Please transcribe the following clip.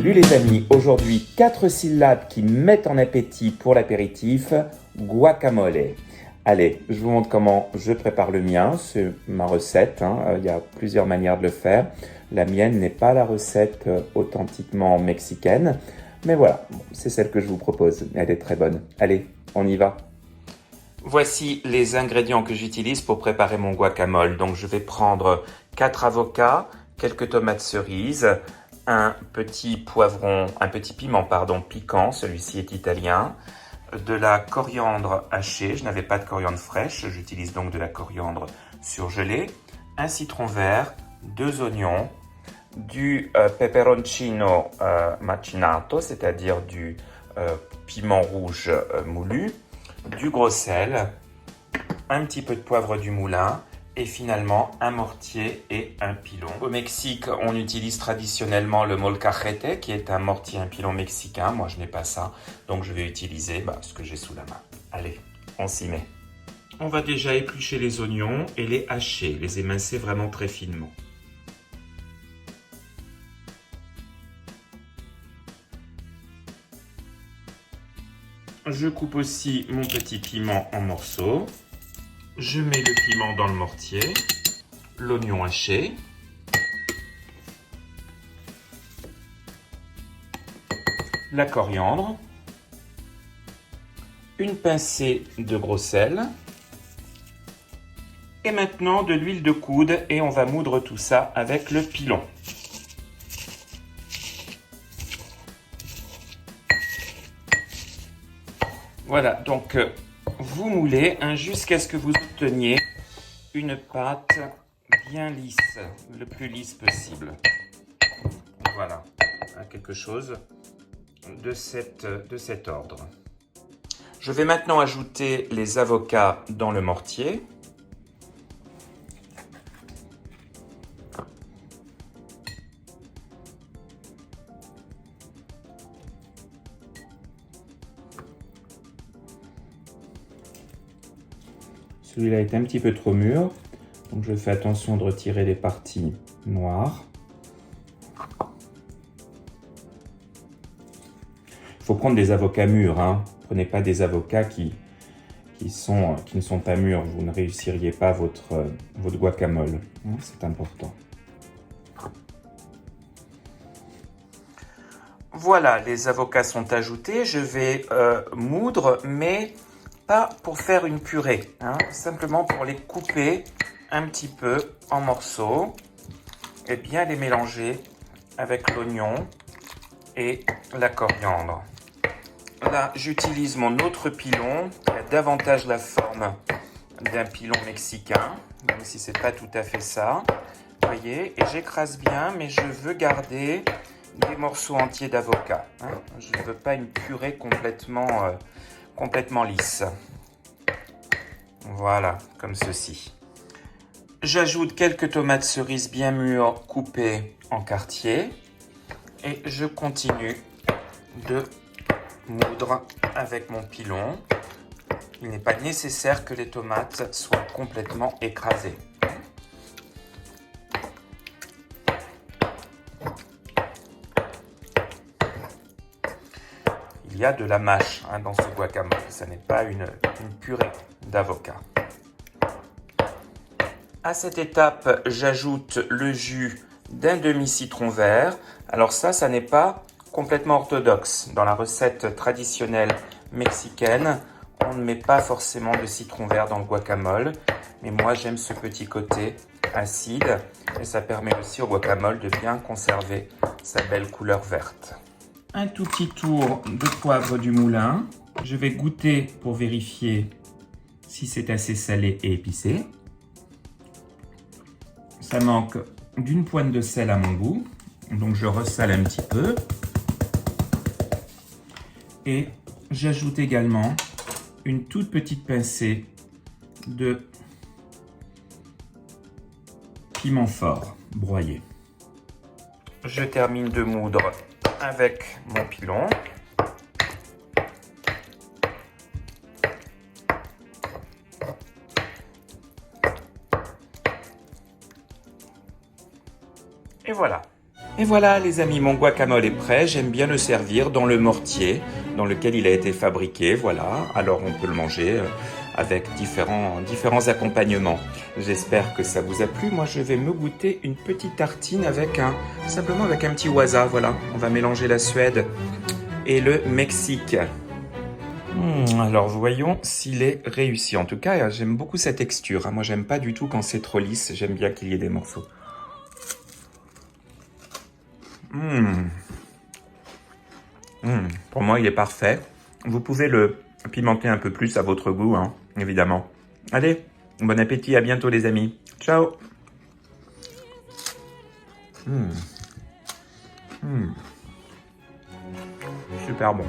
Salut les amis, aujourd'hui 4 syllabes qui mettent en appétit pour l'apéritif, guacamole. Allez, je vous montre comment je prépare le mien, c'est ma recette, il y a plusieurs manières de le faire. La mienne n'est pas la recette authentiquement mexicaine, mais voilà, c'est celle que je vous propose, elle est très bonne. Allez, on y va. Voici les ingrédients que j'utilise pour préparer mon guacamole. Donc je vais prendre 4 avocats, quelques tomates cerises, un petit piment piquant, celui-ci est italien, de la coriandre hachée, je n'avais pas de coriandre fraîche, j'utilise donc de la coriandre surgelée, un citron vert, 2 oignons, du peperoncino macinato, c'est-à-dire du piment rouge moulu, du gros sel, un petit peu de poivre du moulin et finalement un mortier et un pilon. Au Mexique, on utilise traditionnellement le molcajete qui est un mortier, un pilon mexicain. Moi, je n'ai pas ça, donc je vais utiliser ce que j'ai sous la main. Allez, on s'y met. On va déjà éplucher les oignons et les hacher, les émincer vraiment très finement. Je coupe aussi mon petit piment en morceaux. Je mets le piment dans le mortier, l'oignon haché, la coriandre, une pincée de gros sel et maintenant de l'huile de coude et on va moudre tout ça avec le pilon. Voilà, donc vous moulez jusqu'à ce que vous obteniez une pâte bien lisse, le plus lisse possible. Voilà, quelque chose de cet ordre. Je vais maintenant ajouter les avocats dans le mortier. Celui-là est un petit peu trop mûr, donc je fais attention de retirer les parties noires. Il faut prendre des avocats mûrs, Prenez pas des avocats qui ne sont pas mûrs, vous ne réussiriez pas votre guacamole, c'est important. Voilà, les avocats sont ajoutés, je vais moudre, mais pas pour faire une purée, simplement pour les couper un petit peu en morceaux et bien les mélanger avec l'oignon et la coriandre. Là, j'utilise mon autre pilon qui a davantage la forme d'un pilon mexicain, même si c'est pas tout à fait ça. Vous voyez, et j'écrase bien, mais je veux garder des morceaux entiers d'avocat. Je ne veux pas une purée complètement lisse. Voilà, comme ceci. J'ajoute quelques tomates cerises bien mûres coupées en quartiers et je continue de moudre avec mon pilon. Il n'est pas nécessaire que les tomates soient complètement écrasées. Il y a de la mâche dans ce guacamole, ce n'est pas une purée d'avocat. À cette étape, j'ajoute le jus d'un demi-citron vert. Alors ça n'est pas complètement orthodoxe. Dans la recette traditionnelle mexicaine, on ne met pas forcément de citron vert dans le guacamole. Mais moi, j'aime ce petit côté acide et ça permet aussi au guacamole de bien conserver sa belle couleur verte. Un tout petit tour de poivre du moulin. Je vais goûter pour vérifier si c'est assez salé et épicé. Ça manque d'une pointe de sel à mon goût, donc je ressale un petit peu. Et j'ajoute également une toute petite pincée de piment fort broyé. Je termine de moudre avec mon pilon. Et voilà. Et voilà les amis, mon guacamole est prêt. J'aime bien le servir dans le mortier dans lequel il a été fabriqué. Voilà, alors on peut le manger avec différents accompagnements. J'espère que ça vous a plu. Moi je vais me goûter une petite tartine simplement avec un petit wasabi. Voilà, on va mélanger la Suède et le Mexique. Alors voyons s'il est réussi. En tout cas, j'aime beaucoup sa texture. Moi, j'aime pas du tout quand c'est trop lisse. J'aime bien qu'il y ait des morceaux. Pour moi, il est parfait. Vous pouvez le pimenter un peu plus à votre goût, hein, évidemment. Allez, bon appétit, à bientôt les amis. Ciao. Super bon.